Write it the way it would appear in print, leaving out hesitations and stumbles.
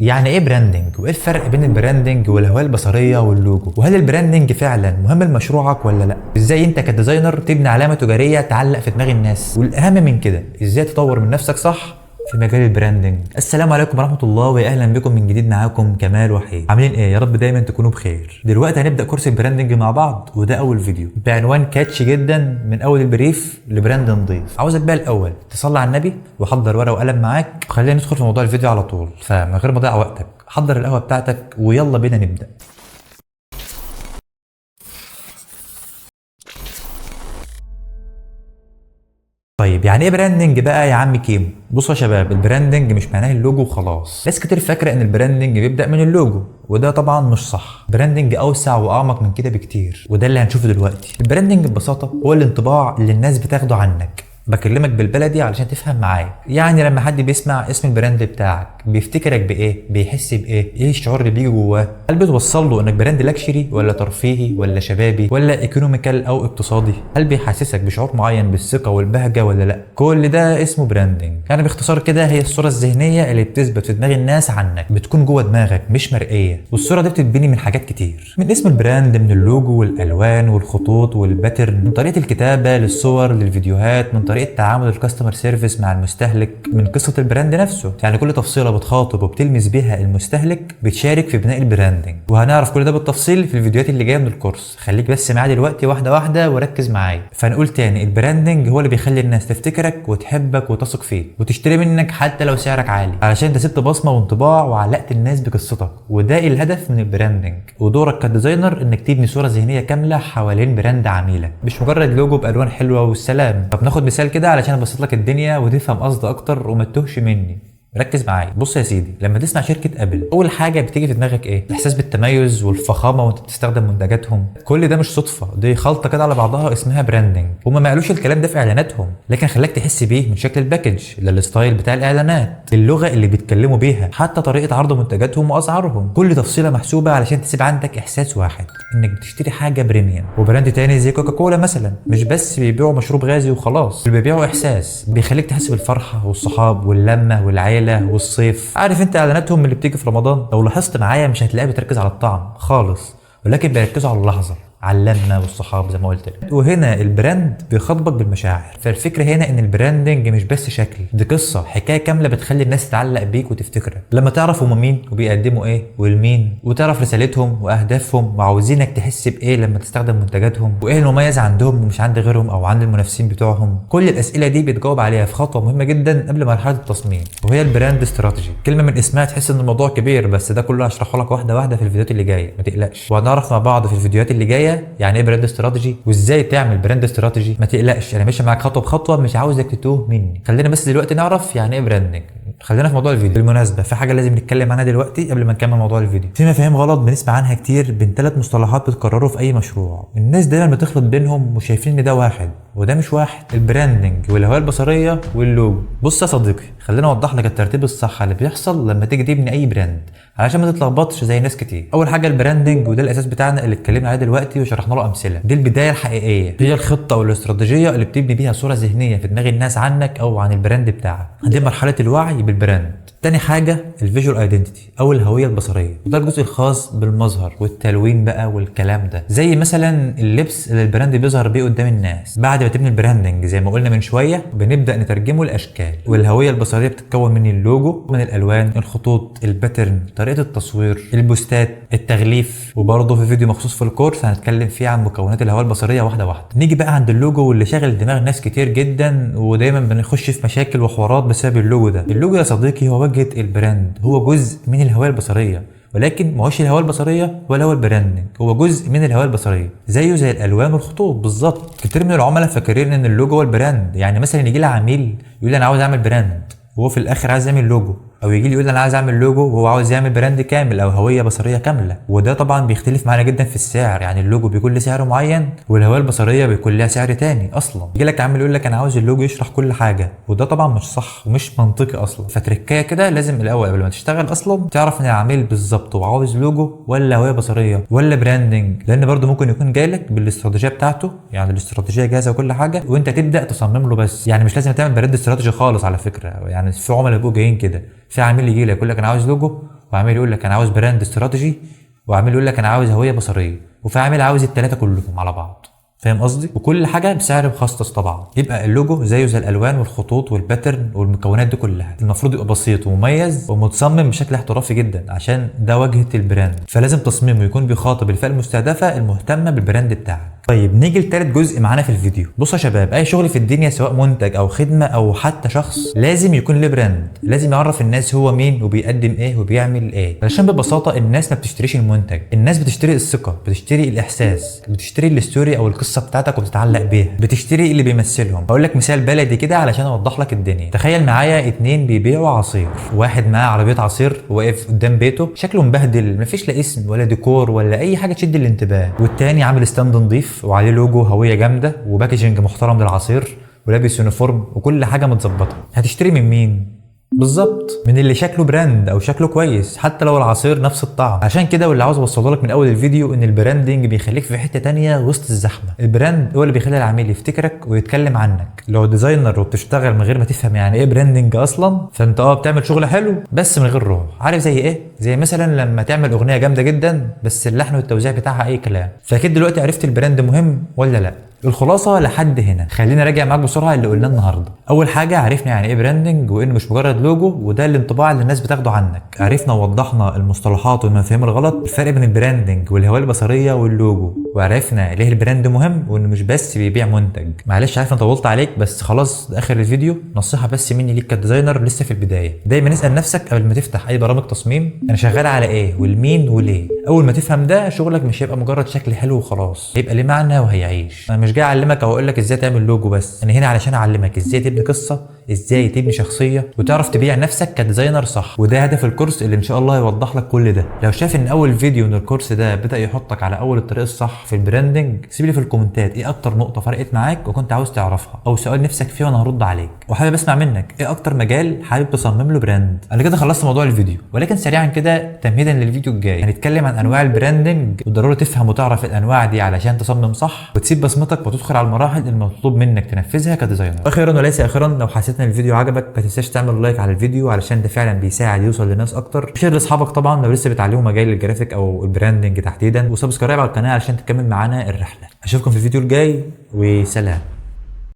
يعني ايه براندنج؟ وايه الفرق بين البراندنج والهوية البصرية واللوجو؟ وهل البراندنج فعلا مهم لمشروعك ولا لا؟ ازاي انت كديزاينر تبني علامة تجارية تعلق في دماغ الناس؟ والاهم من كده، ازاي تطور من نفسك صح في مجال البراندنج. السلام عليكم ورحمه الله واهلا بكم من جديد. معاكم كمال وحيد. عاملين ايه؟ يا رب دايما تكونوا بخير. دلوقتي هنبدا كورس البراندنج مع بعض، وده اول فيديو بعنوان كاتشي جدا من اول البريف لبراند نضيف. عاوزك بقى الاول تصلي على النبي وحضر ورقه وقلم معاك، وخلينا ندخل في موضوع الفيديو على طول. فمن غير ما اضيع وقتك حضر القهوه بتاعتك ويلا بينا نبدا. طيب يعني ايه براندنج بقى يا عم كيمو؟ بصوا يا شباب، البراندنج مش معناه اللوجو وخلاص. ناس كتير فاكره ان البراندنج بيبدا من اللوجو، وده طبعا مش صح. براندنج اوسع واعمق من كده بكتير، وده اللي هنشوفه دلوقتي. البراندنج ببساطه هو الانطباع اللي الناس بتاخده عنك. بكلمك بالبلدي علشان تفهم معايا. يعني لما حد بيسمع اسم البراند بتاعك بيفتكرك بايه؟ بيحس بايه؟ ايه الشعور اللي بيجي جواه؟ هل بتوصل له انك براند لاكشري ولا ترفيهي ولا شبابي ولا ايكونوميكال او اقتصادي؟ هل بيحسسك بشعور معين بالثقه والبهجه ولا لا؟ كل ده اسمه براندنج. يعني باختصار كده هي الصوره الذهنيه اللي بتثبت في دماغ الناس عنك، بتكون جوه دماغك مش مرئيه. والصوره دي بتتبني من حاجات كتير، من اسم البراند، من اللوجو والالوان والخطوط والباترن، من طريقه الكتابه للصور للفيديوهات، من طريقه تعامل الكاستمر سيرفيس مع المستهلك، من قصه البراند نفسه. يعني كل تفصيله بتخاطب وبتلمس بيها المستهلك بتشارك في بناء البراندنج. وهنعرف كل ده بالتفصيل في الفيديوهات اللي جايه من الكورس. خليك بس معايا دلوقتي واحده واحده وركز معايا. فنقول تاني، البراندنج هو اللي بيخلي الناس تفتكرك وتحبك وتثق فيك وتشتري منك حتى لو سعرك عالي، علشان انت سبت بصمه وانطباع وعلقت الناس بقصتك. وده الهدف من البراندنج. ودورك كديزاينر انك تبني صوره ذهنيه كامله حوالين براند عميلك، مش مجرد لوجو بالوان حلوه والسلام. طب ناخد مثال كده علشان ابسط لك الدنيا وتفهم قصدي اكتر وما تتوهش مني. ركز معايا. بص يا سيدي، لما تسمع شركه ابل اول حاجه بتيجي في دماغك ايه؟ الاحساس بالتميز والفخامه وانت بتستخدم منتجاتهم. كل ده مش صدفه، دي خلطه كده على بعضها اسمها براندنج. هما ما قالوش الكلام ده في اعلاناتهم، لكن خلاك تحس بيه من شكل الباكج للستايل بتاع الاعلانات، اللغه اللي بيتكلموا بيها، حتى طريقه عرض منتجاتهم واسعارهم. كل تفصيله محسوبه علشان تسيب عندك احساس واحد، انك بتشتري حاجه بريميوم. وبراند تاني زي كوكاكولا مثلا مش بس بيبيعوا مشروب غازي وخلاص، اللي بيبيعوا احساس بيخليك تحس بالفرحه والصحاب واللمه والعيله والصيف. عارف انت اعلاناتهم اللي بتيجي في رمضان؟ لو لاحظت معايا مش هتلاقيها بتركز على الطعم خالص، ولكن بيركزوا على اللحظه، على اللمه والصحاب زي ما قلت لك. وهنا البراند بيخاطبك بالمشاعر. فالفكره هنا ان البراندنج مش بس شكل، دي قصه، حكايه كامله بتخلي الناس تتعلق بيك وتفتكرك. لما تعرف هم مين وبيقدموا ايه والمين، وتعرف رسالتهم واهدافهم وعاوزينك تحس بايه لما تستخدم منتجاتهم، وايه المميز عندهم ومش عند غيرهم او عند المنافسين بتوعهم، كل الاسئله دي بتجاوب عليها في خطوه مهمه جدا قبل مرحله التصميم، وهي البراند استراتيجي. كلمه من اسمها تحس ان الموضوع كبير، بس ده كله هشرحه لك واحده واحده في الفيديوهات اللي جايه، ما تقلقش. وهنعرف مع بعض في الفيديوهات اللي جايه يعني ايه براند استراتيجي وازاي تعمل براند استراتيجي. ما تقلقش، انا ماشي معاك خطوه بخطوه، مش عاوزك تتوه مني. خلينا بس دلوقتي نعرف يعني ايه براندنج. خلينا في موضوع الفيديو. بالمناسبه في حاجه لازم نتكلم عنها دلوقتي قبل ما نكمل موضوع الفيديو. في مفاهيم غلط بنسمع عنها كتير بين 3 مصطلحات بتكرروا في اي مشروع. الناس دايما بتخلط بينهم وشايفين ان ده واحد، وده مش واحد. البراندنج والهويه البصريه واللوجو. بص يا صديقي، خلينا اوضح لك الترتيب الصح اللي بيحصل لما تيجي تبني اي براند علشان ما تتلخبطش زي ناس كتير. اول حاجه البراندنج، وده الاساس بتاعنا اللي اتكلمنا عليه دلوقتي وشرحنا له امثله. دي البدايه الحقيقيه، هي الخطه والاستراتيجيه اللي بتبني بيها صوره ذهنيه في دماغ الناس عنك او عن البراند بتاعك. دي مرحله الوعي بالبراند. تاني حاجه الفيجوال ايدنتيتي او الهويه البصريه، وده الجزء الخاص بالمظهر والتلوين بقى والكلام ده، زي مثلا اللبس اللي البراند بيظهر بيه قدام الناس. بعد ما تبني البراندنج زي ما قلنا من شويه بنبدا نترجمه لاشكال. والهويه البصريه بتتكون من اللوجو، من الالوان، الخطوط، الباترن، طريقه التصوير، البوستات، التغليف. وبرضه في فيديو مخصوص في الكورس هنتكلم فيه عن مكونات الهويه البصريه واحده واحده. نيجي بقى عند اللوجو واللي شاغل دماغ ناس كتير جدا، ودايما بنخش في مشاكل وحوارات بسبب اللوجو ده. اللوجو يا صديقي هو واجهه البراند، هو جزء من الهويه البصريه، ولكن ما هوش الهويه البصريه ولا هو البراندنج، هو جزء من الهويه البصريه زيه زي الالوان والخطوط بالظبط. كتير من العملاء فاكرين ان اللوجو هو البراند. يعني مثلا يجي لي عميل يقول لي انا عاوز اعمل براند وهو في الاخر عايز يعمل لوجو، او يجي لي يقول انا عايز اعمل لوجو وهو عاوز يعمل براند كامل او هويه بصريه كامله. وده طبعا بيختلف معانا جدا في السعر. يعني اللوجو بيكون له سعر معين والهويه البصريه بيكون لها سعر تاني اصلا. يجي لك عامل يقول لك انا عاوز اللوجو يشرح كل حاجه، وده طبعا مش صح ومش منطقي اصلا. فتركايه كده لازم الاول قبل ما تشتغل اصلا تعرف ان العميل بالظبط هو عاوز لوجو ولا هويه بصريه ولا براندنج، لان برده ممكن يكون جايلك بالاستراتيجيه بتاعته. يعني الاستراتيجيه جاهزه وكل حاجه وانت تبدا تصمم له بس. يعني مش لازم تعمل براند استراتيجي خالص على فكره. يعني في عملاء بيبقوا جايين كده، في عميل يجي لك يقول لك انا عاوز لوجو وعامل يقول لك انا عاوز براند استراتيجي، وعامل يقول لك انا عاوز هويه بصريه، وفي عامل عاوز الثلاثه كلهم على بعض. فاهم قصدي؟ وكل حاجه بسعر مخصص طبعا. يبقى اللوجو زيه زي الالوان والخطوط والباترن والمكونات دي كلها المفروض يبقى بسيط ومميز ومتصمم بشكل احترافي جدا، عشان ده واجهه البراند. فلازم تصميمه يكون بيخاطب الفئه المستهدفه المهتمه بالبراند بتاعك. طيب نيجي لتالت جزء معانا في الفيديو. بصوا يا شباب، اي شغل في الدنيا سواء منتج او خدمه او حتى شخص لازم يكون له براند، لازم يعرف الناس هو مين وبيقدم ايه وبيعمل ايه. علشان ببساطه الناس ما بتشتريش المنتج، الناس بتشتري الثقه، بتشتري الاحساس، بتشتري الستوري او القصه بتاعتك وبتتعلق بيها، بتشتري اللي بيمثلهم. هقول لك مثال بلدي كده علشان اوضح لك الدنيا. تخيل معايا اتنين بيبيعوا عصير، واحد معاه عربيه عصير واقف قدام بيته شكله مبهدل، مفيش لا اسم ولا ديكور ولا اي حاجه تشد الانتباه، والتاني عامل ستاند نظيف وعليه لوجو هويه جامده وباكجنج محترم للعصير ولابس يونيفورم وكل حاجه متظبطه. هتشتري من مين؟ بالظبط من اللي شكله براند او شكله كويس، حتى لو العصير نفس الطعم. عشان كده واللي عاوز اوصله لك من اول الفيديو ان البراندنج بيخليك في حته تانية وسط الزحمه. البراند هو اللي بيخلي العميل يفتكرك ويتكلم عنك. لو ديزاينر وبتشتغل من غير ما تفهم يعني ايه براندنج اصلا، فانت بتعمل شغل حلو بس من غير روح. عارف زي ايه؟ زي مثلا لما تعمل اغنيه جامده جدا بس اللحن والتوزيع بتاعها اي كلام. فاكيد دلوقتي عرفت البراند مهم ولا لا. الخلاصه لحد هنا خلينا راجع معاك بسرعه اللي قلناه النهارده. اول حاجه عرفنا يعني ايه براندنج وانه مش مجرد لوجو وده الانطباع اللي الناس بتاخده عنك. عرفنا ووضحنا المصطلحات والمفاهيم الغلط، الفرق بين البراندنج والهويه البصريه واللوجو، وعرفنا ليه البراند مهم وانه مش بس بيبيع منتج. معلش عارف انا طولت عليك بس خلاص ده اخر الفيديو. نصيحه بس مني ليك كديزاينر لسه في البدايه، دايما اسال نفسك قبل ما تفتح اي برامج تصميم انا شغال على ايه والمين وليه. اول ما تفهم ده شغلك مش هيبقى مجرد شكل حلو وخلاص، هيبقى ليه معنى وهيعيش. انا مش جاي اعلمك او اقول لك ازاي تعمل لوجو بس، انا هنا علشان اعلمك ازاي تبني قصه، ازاي تبني شخصيه وتعرف تبيع نفسك كديزاينر صح. وده هدف الكورس اللي ان شاء الله يوضح لك كل ده. لو شايف ان اول فيديو من الكورس ده بدا يحطك على اول الطريق الصح في البراندنج، سيب لي في الكومنتات ايه اكتر نقطه فرقت معاك وكنت عاوز تعرفها، او سؤال نفسك فيه وانا هرد عليك. وحابب اسمع منك ايه اكتر مجال حابب تصمم له براند. انا كده خلصت موضوع الفيديو، ولكن سريعا كده تمهيدا للفيديو الجاي هنتكلم عن انواع البراندنج، وضروري تفهم وتعرف الانواع دي علشان تصمم صح وتسيب بصمتك وتدخل على المراحل المطلوب منك تنفذها كديزاينر. اخيرا وليس اخرا، لو حسيت ان الفيديو عجبك ما تنساش تعمل لايك على الفيديو علشان ده فعلا بيساعد يوصل لناس اكتر. شير لاصحابك طبعا لو لسه بتعلموا مجال الجرافيك او البراندنج تحديدا، وسبسكرايب على القناه علشان تكمل معانا الرحله. اشوفكم في الفيديو الجاي وسلام.